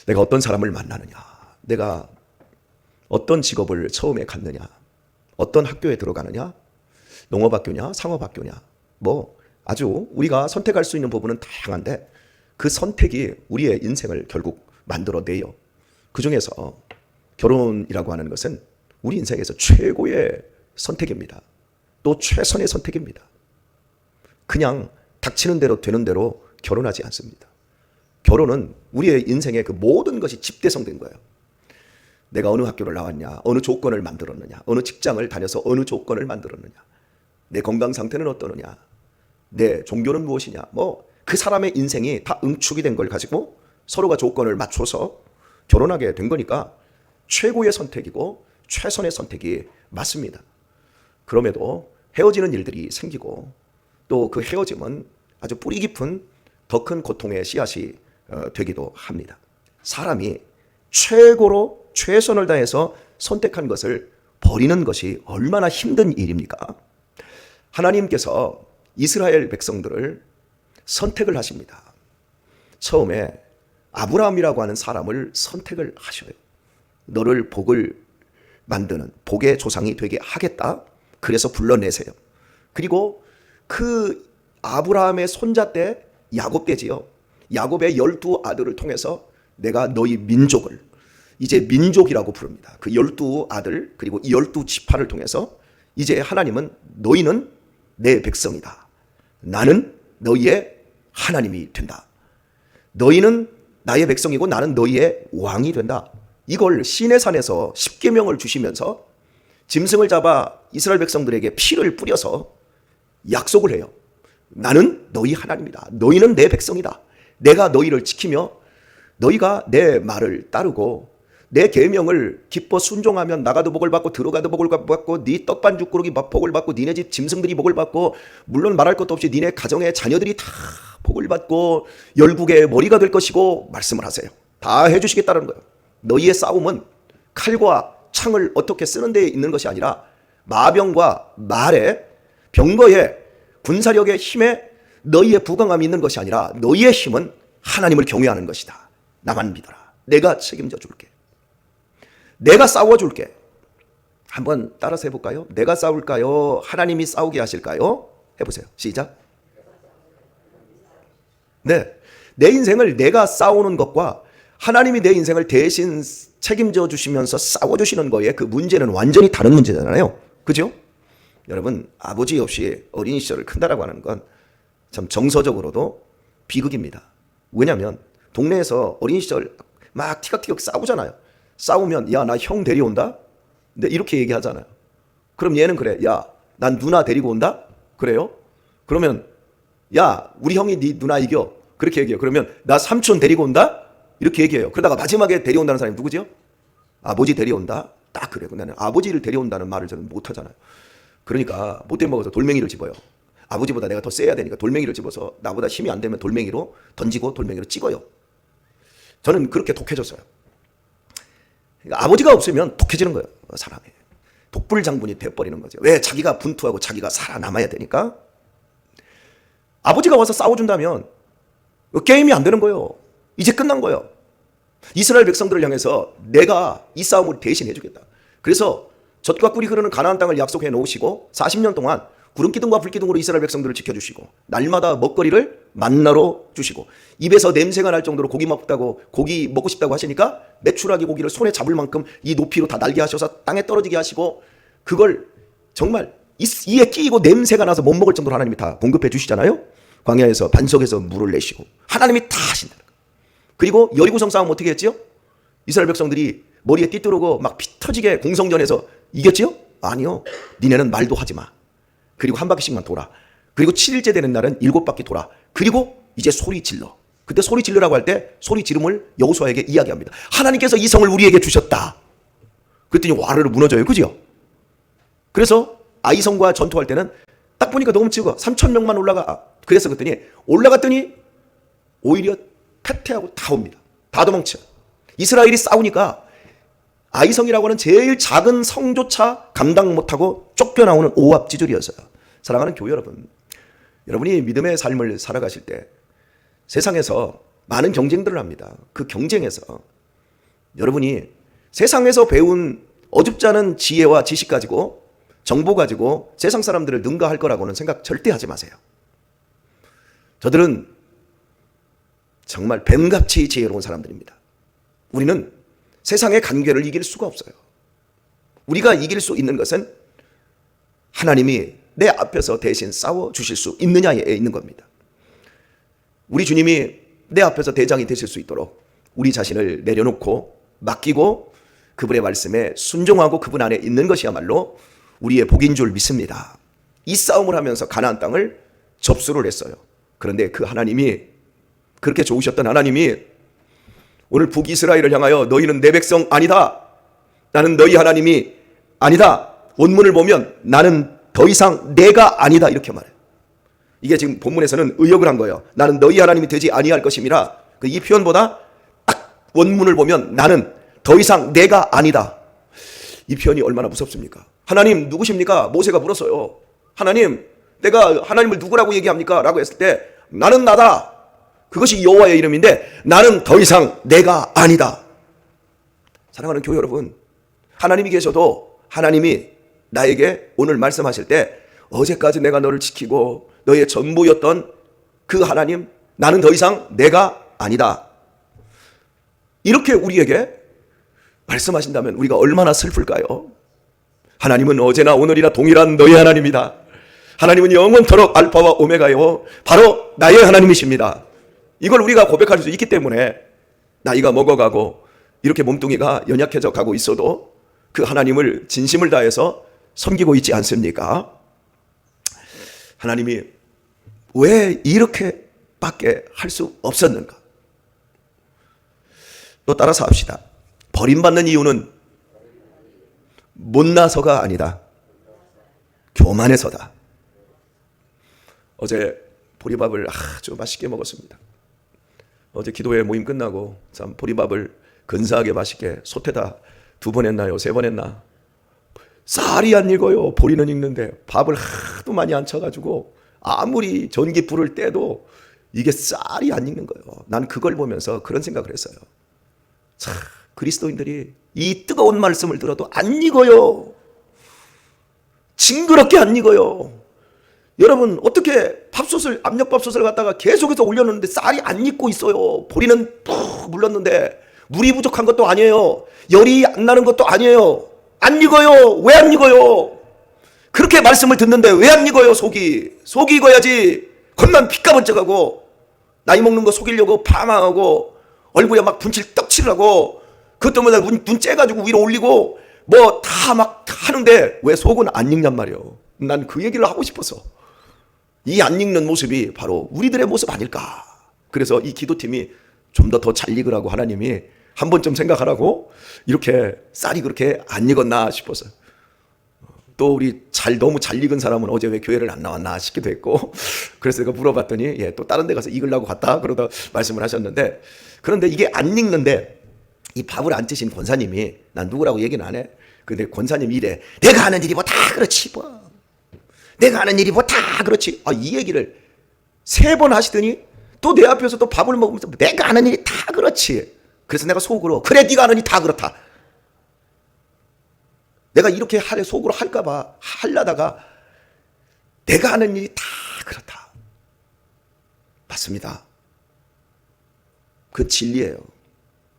내가 어떤 사람을 만나느냐, 내가 어떤 직업을 처음에 갖느냐, 어떤 학교에 들어가느냐, 농업학교냐, 상업학교냐, 뭐 아주 우리가 선택할 수 있는 부분은 다양한데 그 선택이 우리의 인생을 결국 만들어내요. 그 중에서 결혼이라고 하는 것은 우리 인생에서 최고의 선택입니다. 또 최선의 선택입니다. 그냥 닥치는 대로 되는 대로 결혼하지 않습니다. 결혼은 우리의 인생의 그 모든 것이 집대성된 거예요. 내가 어느 학교를 나왔냐, 어느 조건을 만들었느냐, 어느 직장을 다녀서 어느 조건을 만들었느냐, 내 건강 상태는 어떠느냐, 내 종교는 무엇이냐, 뭐 그 사람의 인생이 다 응축이 된 걸 가지고 서로가 조건을 맞춰서 결혼하게 된 거니까 최고의 선택이고 최선의 선택이 맞습니다. 그럼에도 헤어지는 일들이 생기고 또 그 헤어짐은 아주 뿌리 깊은 더 큰 고통의 씨앗이 되기도 합니다. 사람이 최고로 최선을 다해서 선택한 것을 버리는 것이 얼마나 힘든 일입니까? 하나님께서 이스라엘 백성들을 선택을 하십니다. 처음에 아브라함이라고 하는 사람을 선택을 하셔요. 너를 복을 만드는 복의 조상이 되게 하겠다. 그래서 불러내세요. 그리고 그 아브라함의 손자 때 야곱 때지요. 야곱의 12 아들을 통해서 내가 너희 민족을 이제 민족이라고 부릅니다. 그 12 아들 그리고 12 지파를 통해서 이제 하나님은 너희는 내 백성이다. 나는 너희의 하나님이 된다. 너희는 나의 백성이고 나는 너희의 왕이 된다. 이걸 시내산에서 십계명을 주시면서 짐승을 잡아 이스라엘 백성들에게 피를 뿌려서 약속을 해요. 나는 너희 하나님이다. 너희는 내 백성이다. 내가 너희를 지키며 너희가 내 말을 따르고 내 계명을 기뻐 순종하면 나가도 복을 받고 들어가도 복을 받고 네 떡반죽꾸러기 복을 받고 니네 집 짐승들이 복을 받고 물론 말할 것도 없이 니네 가정의 자녀들이 다 복을 받고 열국의 머리가 될 것이고 말씀을 하세요. 다 해주시겠다는 거예요. 너희의 싸움은 칼과 창을 어떻게 쓰는 데 있는 것이 아니라 마병과 말에 병거에 군사력의 힘에 너희의 부강함이 있는 것이 아니라 너희의 힘은 하나님을 경외하는 것이다. 나만 믿어라. 내가 책임져 줄게. 내가 싸워줄게. 한번 따라서 해볼까요? 내가 싸울까요? 하나님이 싸우게 하실까요? 해보세요. 시작. 네, 내 인생을 내가 싸우는 것과 하나님이 내 인생을 대신 책임져 주시면서 싸워주시는 거에 그 문제는 완전히 다른 문제잖아요. 그죠? 여러분, 아버지 없이 어린 시절을 큰다라고 하는 건 참 정서적으로도 비극입니다. 왜냐하면 동네에서 어린 시절 막 티격태격 싸우잖아요. 싸우면 야, 나 형 데려온다? 근데 이렇게 얘기하잖아요. 그럼 얘는 그래. 야, 난 누나 데리고 온다? 그래요? 그러면 야, 우리 형이 네 누나 이겨. 그렇게 얘기해요. 그러면 나 삼촌 데리고 온다? 이렇게 얘기해요. 그러다가 마지막에 데려온다는 사람이 누구죠? 아버지 데려온다? 딱 그래요. 나는 아버지를 데려온다는 말을 저는 못하잖아요. 그러니까 못된 먹어서 돌멩이를 집어요. 아버지보다 내가 더 세야 되니까 돌멩이를 집어서 나보다 힘이 안 되면 돌멩이로 던지고 돌멩이로 찍어요. 저는 그렇게 독해졌어요. 그러니까 아버지가 없으면 독해지는 거예요. 사람이. 독불장군이 돼버리는 거죠. 왜? 자기가 분투하고 자기가 살아남아야 되니까. 아버지가 와서 싸워준다면 게임이 안 되는 거예요. 이제 끝난 거예요. 이스라엘 백성들을 향해서 내가 이 싸움을 대신 해주겠다. 그래서 젖과 꿀이 흐르는 가나안 땅을 약속해 놓으시고 40년 동안 구름기둥과 불기둥으로 이스라엘 백성들을 지켜주시고 날마다 먹거리를 만나로 주시고 입에서 냄새가 날 정도로 고기 먹고 싶다고 하시니까 메추라기 고기를 손에 잡을 만큼 이 높이로 다 날게 하셔서 땅에 떨어지게 하시고 그걸 정말 이에 끼이고 냄새가 나서 못 먹을 정도로 하나님이 다 공급해 주시잖아요. 광야에서 반석에서 물을 내시고 하나님이 다 하신다. 그리고 여리고성 싸움 어떻게 했지요? 이스라엘 백성들이 머리에 띠뚫고 막 피 터지게 공성전에서 이겼지요? 아니요. 니네는 말도 하지 마. 그리고 한 바퀴씩만 돌아. 그리고 7일째 되는 날은 7바퀴 돌아. 그리고 이제 소리 질러. 그때 소리 질르라고 할 때 소리 지름을 여호수아에게 이야기합니다. 하나님께서 이 성을 우리에게 주셨다. 그랬더니 와르르 무너져요. 그죠? 그래서 아이성과 전투할 때는 딱 보니까 너무 적어. 3,000명만 올라가. 그래서 그랬더니 올라갔더니 오히려 패퇴하고 다 옵니다. 다 도망쳐. 이스라엘이 싸우니까 아이성이라고 하는 제일 작은 성조차 감당 못하고 쫓겨나오는 오합지졸이었어요. 사랑하는 교회 여러분, 여러분이 믿음의 삶을 살아가실 때 세상에서 많은 경쟁들을 합니다. 그 경쟁에서 여러분이 세상에서 배운 어줍지 않은 지혜와 지식 가지고, 정보 가지고 세상 사람들을 능가할 거라고는 생각 절대 하지 마세요. 저들은 정말 뱀같이 지혜로운 사람들입니다. 우리는 세상의 간계를 이길 수가 없어요. 우리가 이길 수 있는 것은 하나님이 내 앞에서 대신 싸워 주실 수 있느냐에 있는 겁니다. 우리 주님이 내 앞에서 대장이 되실 수 있도록 우리 자신을 내려놓고 맡기고 그분의 말씀에 순종하고 그분 안에 있는 것이야말로 우리의 복인 줄 믿습니다. 이 싸움을 하면서 가나안 땅을 접수를 했어요. 그런데 그 하나님이, 그렇게 좋으셨던 하나님이 오늘 북이스라엘을 향하여 너희는 내 백성 아니다, 나는 너희 하나님이 아니다, 원문을 보면 나는 더 이상 내가 아니다 이렇게 말해요. 이게 지금 본문에서는 의역을 한 거예요. 나는 너희 하나님이 되지 아니할 것임이라. 이 표현보다 딱 원문을 보면 나는 더 이상 내가 아니다. 이 표현이 얼마나 무섭습니까? 하나님 누구십니까? 모세가 물었어요. 하나님, 내가 하나님을 누구라고 얘기합니까? 라고 했을 때 나는 나다. 그것이 여호와의 이름인데 나는 더 이상 내가 아니다. 사랑하는 교회 여러분, 하나님이 계셔도 하나님이 나에게 오늘 말씀하실 때 어제까지 내가 너를 지키고 너의 전부였던 그 하나님, 나는 더 이상 내가 아니다. 이렇게 우리에게 말씀하신다면 우리가 얼마나 슬플까요? 하나님은 어제나 오늘이나 동일한 너의 하나님이다. 하나님은 영원토록 알파와 오메가요, 바로 나의 하나님이십니다. 이걸 우리가 고백할 수 있기 때문에 나이가 먹어가고 이렇게 몸뚱이가 연약해져 가고 있어도 그 하나님을 진심을 다해서 섬기고 있지 않습니까? 하나님이 왜 이렇게밖에 할 수 없었는가? 또 따라서 합시다. 버림받는 이유는 못나서가 아니다, 교만해서다. 어제 보리밥을 아주 맛있게 먹었습니다. 어제 기도회 모임 끝나고 참 보리밥을 근사하게 맛있게 솥에다 2번 했나요? 3번 했나? 쌀이 안 익어요. 보리는 익는데 밥을 하도 많이 안 쳐가지고 아무리 전기 불을 떼도 이게 쌀이 안 익는 거예요. 난 그걸 보면서 그런 생각을 했어요. 참, 그리스도인들이 이 뜨거운 말씀을 들어도 안 익어요. 징그럽게 안 익어요. 여러분, 어떻게 밥솥을, 압력밥솥을 갖다가 계속해서 올려놓는데 쌀이 안 익고 있어요. 보리는 푹 물렀는데 물이 부족한 것도 아니에요. 열이 안 나는 것도 아니에요. 안 익어요. 왜 안 익어요? 그렇게 말씀을 듣는데 왜 안 익어요? 속이 익어야지. 겉만 피까번쩍하고 나이 먹는 거 속이려고 파마하고 얼굴에 막 분칠 떡칠하고 그것 때문에 눈 째가지고 위로 올리고 뭐 다 막 하는데 왜 속은 안 익냔 말이에요. 난 그 얘기를 하고 싶어서. 이 안 익는 모습이 바로 우리들의 모습 아닐까. 그래서 이 기도팀이 좀 더 잘 익으라고 하나님이 한 번쯤 생각하라고 이렇게 쌀이 그렇게 안 익었나 싶어서. 또 우리 너무 잘 익은 사람은 어제 왜 교회를 안 나왔나 싶기도 했고, 그래서 제가 물어봤더니 예, 또 다른 데 가서 익으려고 갔다 그러다 말씀을 하셨는데, 그런데 이게 안 익는데 이 밥을 안 찌신 권사님이, 난 누구라고 얘기는 안 해. 근데 권사님이 이래. 내가 하는 일이 뭐 다 그렇지 뭐. 내가 하는 일이 뭐 다 그렇지. 이 얘기를 3번 하시더니 또 내 앞에서 또 밥을 먹으면서 내가 하는 일이 다 그렇지. 그래서 내가 속으로 그래 네가 하는 일이 다 그렇다. 내가 이렇게 속으로 할까봐 하려다가 내가 하는 일이 다 그렇다. 맞습니다. 그 진리예요.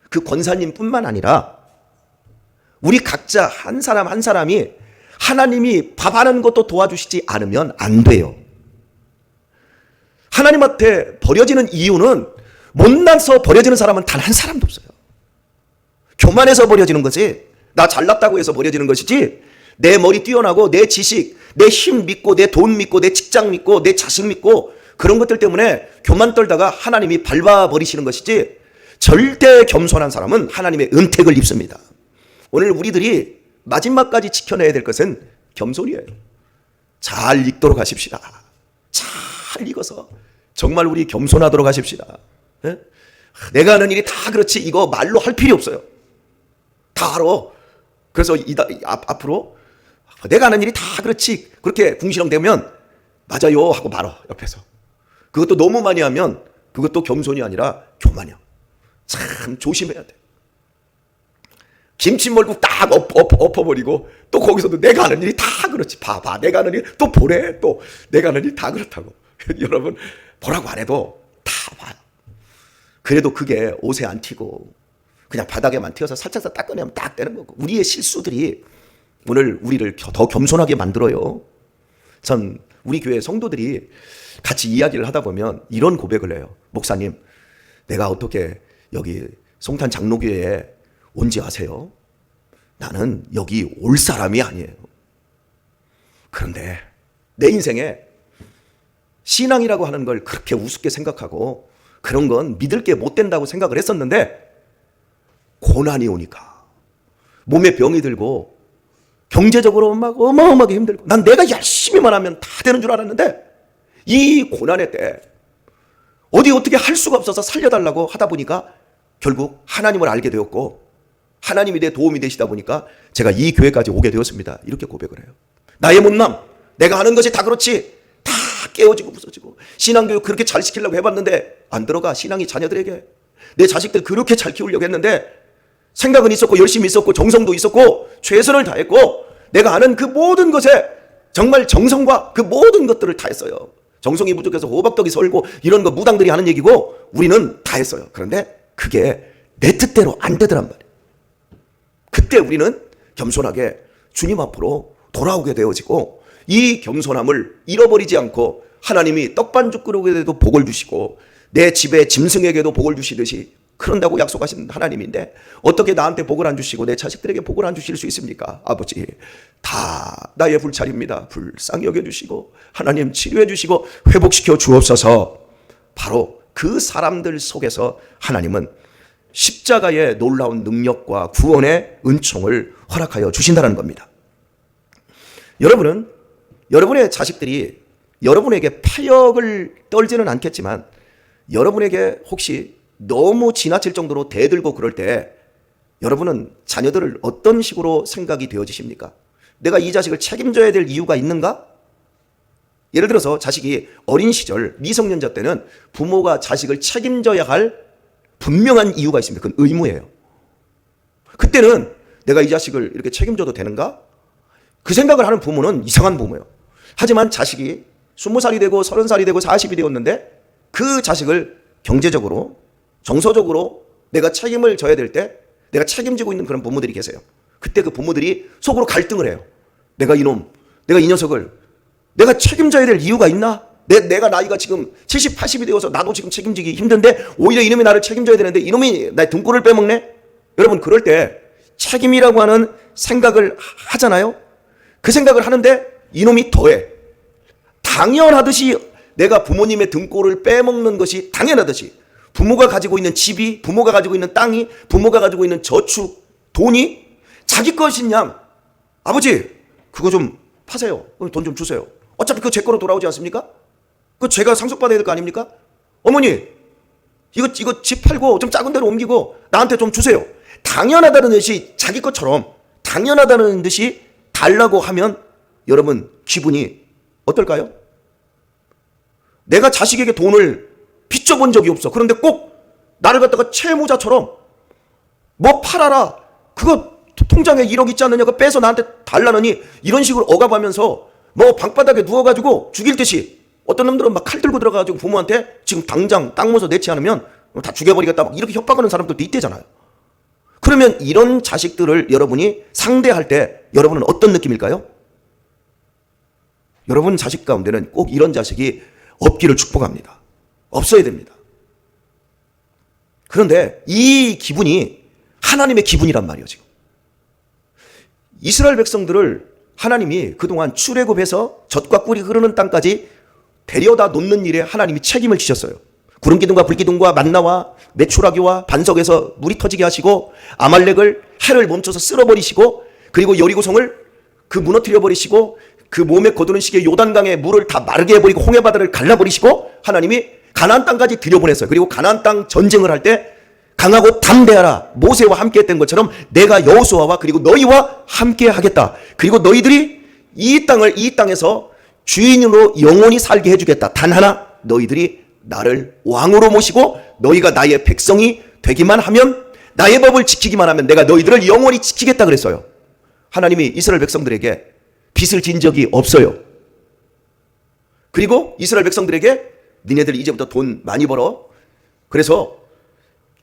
그 권사님뿐만 아니라 우리 각자 한 사람 한 사람이 하나님이 밥하는 것도 도와주시지 않으면 안 돼요. 하나님한테 버려지는 이유는, 못나서 버려지는 사람은 단 한 사람도 없어요. 교만해서 버려지는 거지, 나 잘났다고 해서 버려지는 것이지, 내 머리 뛰어나고 내 지식, 내 힘 믿고 내 돈 믿고 내 직장 믿고 내 자식 믿고 그런 것들 때문에 교만 떨다가 하나님이 밟아버리시는 것이지, 절대 겸손한 사람은 하나님의 은택을 입습니다. 오늘 우리들이 마지막까지 지켜내야 될 것은 겸손이에요. 잘 익도록 하십시다. 잘 익어서 정말 우리 겸손하도록 하십시다. 네? 내가 하는 일이 다 그렇지 이거 말로 할 필요 없어요. 다 알아. 그래서 앞으로 내가 하는 일이 다 그렇지 그렇게 궁시렁대면 맞아요 하고 말어. 옆에서. 그것도 너무 많이 하면 그것도 겸손이 아니라 교만이야. 참 조심해야 돼. 김치멀국 딱 엎어버리고 또 거기서도 내가 하는 일이 다 그렇지. 봐봐, 내가 하는 일 또 보래. 또 내가 하는 일이 다 그렇다고. 여러분 보라고 안 해도 다 봐요. 그래도 그게 옷에 안 튀고 그냥 바닥에만 튀어서 살짝 딱 꺼내면 딱 되는 거고. 우리의 실수들이 오늘 우리를 더 겸손하게 만들어요. 전 우리 교회 성도들이 같이 이야기를 하다 보면 이런 고백을 해요. 목사님, 내가 어떻게 여기 송탄 장로교회에 온지 아세요? 나는 여기 올 사람이 아니에요. 그런데 내 인생에 신앙이라고 하는 걸 그렇게 우습게 생각하고 그런 건 믿을 게 못 된다고 생각을 했었는데 고난이 오니까 몸에 병이 들고 경제적으로 막 어마어마하게 힘들고 난 내가 열심히만 하면 다 되는 줄 알았는데 이 고난의 때 어떻게 할 수가 없어서 살려달라고 하다 보니까 결국 하나님을 알게 되었고 하나님이 내 도움이 되시다 보니까 제가 이 교회까지 오게 되었습니다. 이렇게 고백을 해요. 나의 못남, 내가 하는 것이 다 그렇지, 다 깨어지고 부서지고 신앙교육 그렇게 잘 시키려고 해봤는데 안 들어가. 신앙이 자녀들에게 내 자식들 그렇게 잘 키우려고 했는데 생각은 있었고 열심히 있었고 정성도 있었고 최선을 다했고 내가 아는 그 모든 것에 정말 정성과 그 모든 것들을 다 했어요. 정성이 부족해서 호박떡이 설고 이런 거 무당들이 하는 얘기고 우리는 다 했어요. 그런데 그게 내 뜻대로 안 되더란 말이에요. 그때 우리는 겸손하게 주님 앞으로 돌아오게 되어지고 이 겸손함을 잃어버리지 않고 하나님이 떡반죽 그릇에도 복을 주시고 내 집에 짐승에게도 복을 주시듯이 그런다고 약속하신 하나님인데 어떻게 나한테 복을 안 주시고 내 자식들에게 복을 안 주실 수 있습니까? 아버지, 다 나의 불찰입니다. 불쌍히 여겨주시고 하나님 치료해 주시고 회복시켜 주옵소서. 바로 그 사람들 속에서 하나님은 십자가의 놀라운 능력과 구원의 은총을 허락하여 주신다는 겁니다. 여러분은 여러분의 자식들이 여러분에게 패역을 떨지는 않겠지만 여러분에게 혹시 너무 지나칠 정도로 대들고 그럴 때 여러분은 자녀들을 어떤 식으로 생각이 되어지십니까? 내가 이 자식을 책임져야 될 이유가 있는가? 예를 들어서 자식이 어린 시절 미성년자 때는 부모가 자식을 책임져야 할 분명한 이유가 있습니다. 그건 의무예요. 그때는 내가 이 자식을 이렇게 책임져도 되는가? 그 생각을 하는 부모는 이상한 부모예요. 하지만 자식이 20살이 되고 30살이 되고 40이 되었는데 그 자식을 경제적으로 정서적으로 내가 책임을 져야 될 때 내가 책임지고 있는 그런 부모들이 계세요. 그때 그 부모들이 속으로 갈등을 해요. 내가 이 녀석을 내가 책임져야 될 이유가 있나? 내가 나이가 지금 70, 80이 되어서 나도 지금 책임지기 힘든데 오히려 이놈이 나를 책임져야 되는데 이놈이 나의 등골을 빼먹네? 여러분 그럴 때 책임이라고 하는 생각을 하잖아요. 그 생각을 하는데 이놈이 더해. 당연하듯이 내가 부모님의 등골을 빼먹는 것이 당연하듯이 부모가 가지고 있는 집이, 부모가 가지고 있는 땅이, 부모가 가지고 있는 저축, 돈이 자기 것인 양 아버지 그거 좀 파세요. 돈 좀 주세요. 어차피 그거 제 거로 돌아오지 않습니까? 그거 제가 상속받아야 될 거 아닙니까? 어머니 이거 집 팔고 좀 작은 데로 옮기고 나한테 좀 주세요. 당연하다는 듯이 자기 것처럼 당연하다는 듯이 달라고 하면 여러분 기분이 어떨까요? 내가 자식에게 돈을 빚져본 적이 없어. 그런데 꼭 나를 갖다가 채무자처럼 뭐 팔아라. 그거 통장에 1억 있지 않느냐. 그거 빼서 나한테 달라느니 이런 식으로 억압하면서 뭐 방바닥에 누워가지고 죽일 듯이 어떤 놈들은 막 칼 들고 들어가가지고 부모한테 지금 당장 땅 모서 내지 않으면 다 죽여버리겠다 막 이렇게 협박하는 사람들도 있대잖아요. 그러면 이런 자식들을 여러분이 상대할 때 여러분은 어떤 느낌일까요? 여러분 자식 가운데는 꼭 이런 자식이 없기를 축복합니다. 없어야 됩니다. 그런데 이 기분이 하나님의 기분이란 말이에요. 지금 이스라엘 백성들을 하나님이 그동안 출애굽해서 젖과 꿀이 흐르는 땅까지 데려다 놓는 일에 하나님이 책임을 지셨어요. 구름기둥과 불기둥과 만나와 메추라기와 반석에서 물이 터지게 하시고 아말렉을 해를 멈춰서 쓸어버리시고 그리고 여리고성을 그 무너뜨려 버리시고 그 몸에 거두는 시기에 요단강에 물을 다 마르게 해버리고 홍해바다를 갈라버리시고 하나님이 가나안 땅까지 들여보냈어요. 그리고 가나안 땅 전쟁을 할 때 강하고 담대하라 모세와 함께 했던 것처럼 내가 여호수아와 그리고 너희와 함께 하겠다. 그리고 너희들이 이 땅에서 주인으로 영원히 살게 해주겠다. 단 하나 너희들이 나를 왕으로 모시고 너희가 나의 백성이 되기만 하면 나의 법을 지키기만 하면 내가 너희들을 영원히 지키겠다 그랬어요. 하나님이 이스라엘 백성들에게 빚을 진 적이 없어요. 그리고 이스라엘 백성들에게 니네들 이제부터 돈 많이 벌어. 그래서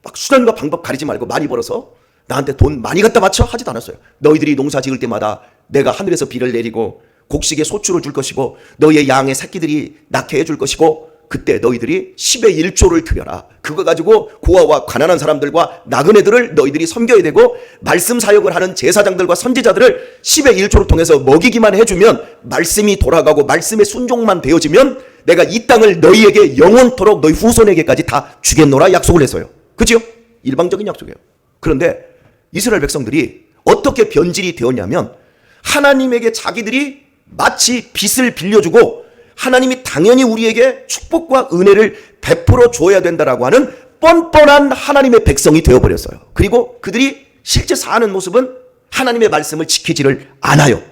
막 수단과 방법 가리지 말고 많이 벌어서 나한테 돈 많이 갖다 바쳐 하지도 않았어요. 너희들이 농사 지을 때마다 내가 하늘에서 비를 내리고 곡식에 소출을 줄 것이고 너희의 양의 새끼들이 낳게 해줄 것이고 그때 너희들이 10의 1조를 드려라. 그거 가지고 고아와 가난한 사람들과 나그네들을 너희들이 섬겨야 되고 말씀 사역을 하는 제사장들과 선지자들을 10의 1조를 통해서 먹이기만 해주면 말씀이 돌아가고 말씀의 순종만 되어지면 내가 이 땅을 너희에게 영원토록 너희 후손에게까지 다 주겠노라 약속을 했어요. 그죠? 일방적인 약속이에요. 그런데 이스라엘 백성들이 어떻게 변질이 되었냐면 하나님에게 자기들이 마치 빚을 빌려주고 하나님이 당연히 우리에게 축복과 은혜를 베풀어 줘야 된다라고 하는 뻔뻔한 하나님의 백성이 되어버렸어요. 그리고 그들이 실제 사는 모습은 하나님의 말씀을 지키지를 않아요.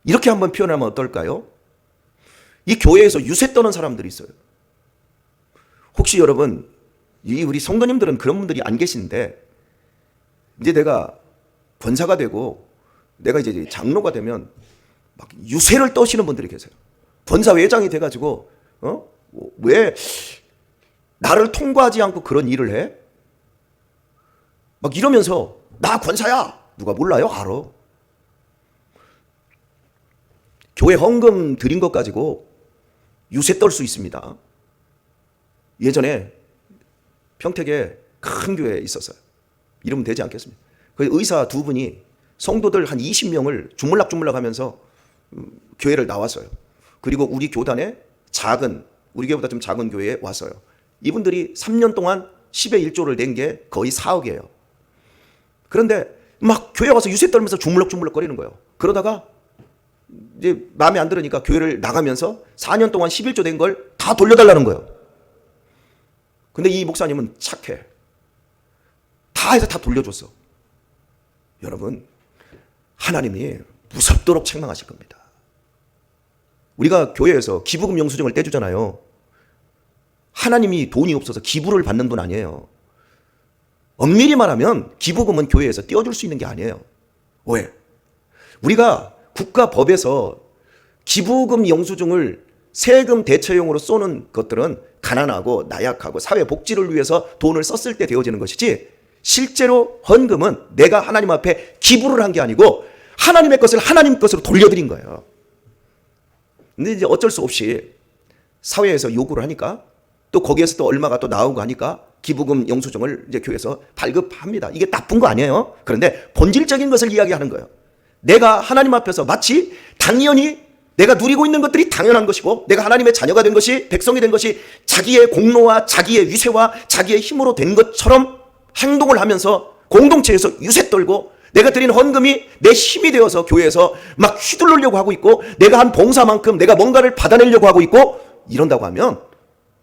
이렇게 한번 표현하면 어떨까요? 이 교회에서 유세 떠는 사람들이 있어요. 혹시 여러분, 우리 성도님들은 그런 분들이 안 계신데 이제 내가 권사가 되고 내가 이제 장로가 되면 막 유세를 떠시는 분들이 계세요. 권사회장이 돼가지고 왜 나를 통과하지 않고 그런 일을 해? 막 이러면서 나 권사야. 누가 몰라요? 알아. 교회 헌금 드린 것 가지고 유세 떨 수 있습니다. 예전에 평택에 큰 교회에 있었어요. 이러면 되지 않겠습니까? 그 의사 두 분이 성도들 한 20명을 주물락주물락 하면서 교회를 나왔어요. 그리고 우리 교단에 우리 교회보다 좀 작은 교회에 왔어요. 이분들이 3년 동안 10의 1조를 낸 게 거의 4억이에요. 그런데 막 교회 와서 유세 떨면서 주물럭주물럭 거리는 거예요. 그러다가 이제 마음에 안 들으니까 교회를 나가면서 4년 동안 11조 된 걸 다 돌려달라는 거예요. 근데 이 목사님은 착해. 다 해서 다 돌려줬어. 여러분, 하나님이 무섭도록 책망하실 겁니다. 우리가 교회에서 기부금 영수증을 떼주잖아요. 하나님이 돈이 없어서 기부를 받는 분 아니에요. 엄밀히 말하면 기부금은 교회에서 떼어줄 수 있는 게 아니에요. 왜? 우리가 국가법에서 기부금 영수증을 세금 대체용으로 쏘는 것들은 가난하고 나약하고 사회복지를 위해서 돈을 썼을 때 되어지는 것이지 실제로 헌금은 내가 하나님 앞에 기부를 한 게 아니고 하나님의 것을 하나님 것으로 돌려드린 거예요. 근데 이제 어쩔 수 없이 사회에서 요구를 하니까 또 거기에서 또 얼마가 또 나오고 하니까 기부금 영수증을 이제 교회에서 발급합니다. 이게 나쁜 거 아니에요. 그런데 본질적인 것을 이야기하는 거예요. 내가 하나님 앞에서 마치 당연히 내가 누리고 있는 것들이 당연한 것이고 내가 하나님의 자녀가 된 것이 백성이 된 것이 자기의 공로와 자기의 위세와 자기의 힘으로 된 것처럼 행동을 하면서 공동체에서 유세 떨고 내가 드린 헌금이 내 힘이 되어서 교회에서 막 휘둘르려고 하고 있고 내가 한 봉사만큼 내가 뭔가를 받아내려고 하고 있고 이런다고 하면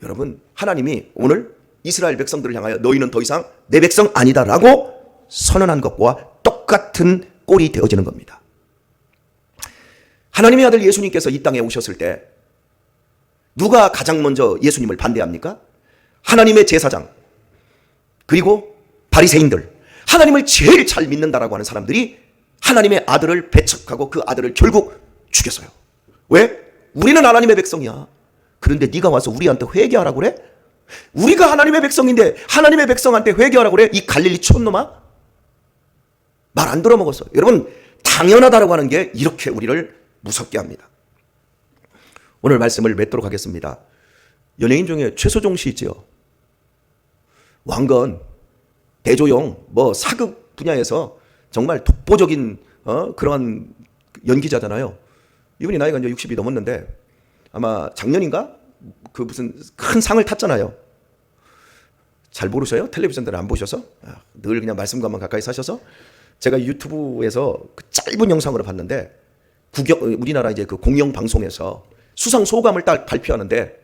여러분 하나님이 오늘 이스라엘 백성들을 향하여 너희는 더 이상 내 백성 아니다라고 선언한 것과 똑같은 꼴이 되어지는 겁니다. 하나님의 아들 예수님께서 이 땅에 오셨을 때 누가 가장 먼저 예수님을 반대합니까? 하나님의 제사장 그리고 바리새인들, 하나님을 제일 잘 믿는다라고 하는 사람들이 하나님의 아들을 배척하고 그 아들을 결국 죽였어요. 왜? 우리는 하나님의 백성이야. 그런데 네가 와서 우리한테 회개하라고 그래? 우리가 하나님의 백성인데 하나님의 백성한테 회개하라고 그래? 이 갈릴리 촌놈아? 말 안 들어먹었어. 여러분 당연하다라고 하는 게 이렇게 우리를 무섭게 합니다. 오늘 말씀을 맺도록 하겠습니다. 연예인 중에 최소종 씨 있지요. 왕건, 대조영, 사극 분야에서 정말 독보적인 그런 연기자잖아요. 이분이 나이가 이제 60이 넘었는데 아마 작년인가 그 무슨 큰 상을 탔잖아요. 잘 모르셔요? 텔레비전들을 안 보셔서 늘 그냥 말씀과만 가까이 사셔서 제가 유튜브에서 그 짧은 영상으로 봤는데 우리나라 이제 그 공영 방송에서 수상 소감을 딱 발표하는데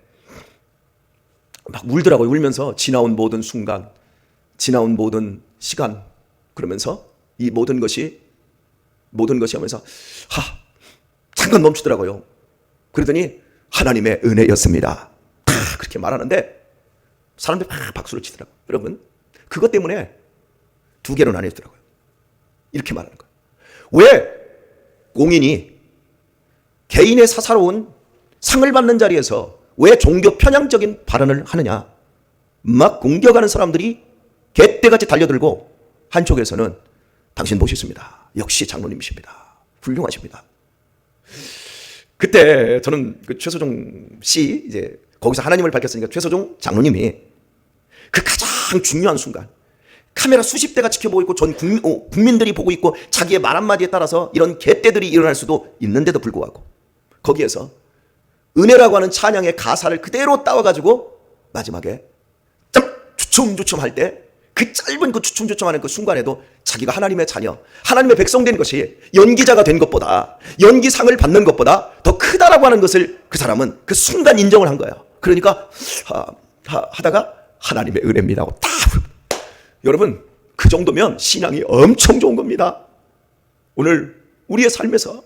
막 울더라고요. 울면서 지나온 모든 순간, 지나온 모든 시간 그러면서 이 모든 것이 하면서 잠깐 멈추더라고요. 그러더니 하나님의 은혜였습니다. 그렇게 말하는데 사람들이 막 박수를 치더라고요. 여러분 그것 때문에 두 개로 나뉘었더라고요. 이렇게 말하는 거예요. 왜 공인이 개인의 사사로운 상을 받는 자리에서 왜 종교 편향적인 발언을 하느냐. 막 공격하는 사람들이 개떼같이 달려들고 한쪽에서는 당신 멋있습니다. 역시 장로님이십니다. 훌륭하십니다. 그때 저는 그 최소종 씨, 이제 거기서 하나님을 밝혔으니까 최소종 장로님이 그 가장 중요한 순간, 카메라 수십 대가 지켜보고 있고 전 국민들이 보고 있고 자기의 말 한마디에 따라서 이런 개떼들이 일어날 수도 있는데도 불구하고 거기에서 은혜라고 하는 찬양의 가사를 그대로 따와가지고 마지막에 주춤주춤 할 때 그 짧은 그 주춤주춤하는 그 순간에도 자기가 하나님의 자녀, 하나님의 백성 된 것이 연기자가 된 것보다, 연기상을 받는 것보다 더 크다라고 하는 것을 그 사람은 그 순간 인정을 한 거예요. 그러니까 하다가 하나님의 은혜입니다 하고 딱. 여러분, 그 정도면 신앙이 엄청 좋은 겁니다. 오늘 우리의 삶에서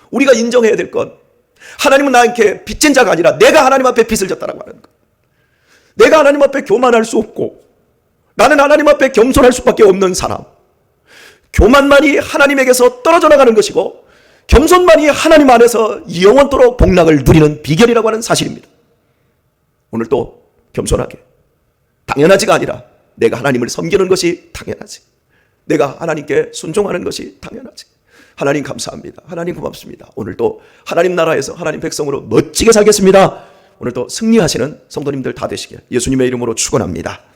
우리가 인정해야 될 것, 하나님은 나에게 빚진 자가 아니라 내가 하나님 앞에 빚을 졌다라고 하는 것. 내가 하나님 앞에 교만할 수 없고 나는 하나님 앞에 겸손할 수밖에 없는 사람. 교만만이 하나님에게서 떨어져 나가는 것이고 겸손만이 하나님 안에서 영원토록 복락을 누리는 비결이라고 하는 사실입니다. 오늘 또 겸손하게, 당연하지가 아니라 내가 하나님을 섬기는 것이 당연하지, 내가 하나님께 순종하는 것이 당연하지. 하나님 감사합니다. 하나님 고맙습니다. 오늘도 하나님 나라에서 하나님 백성으로 멋지게 살겠습니다. 오늘도 승리하시는 성도님들 다 되시길 예수님의 이름으로 축원합니다.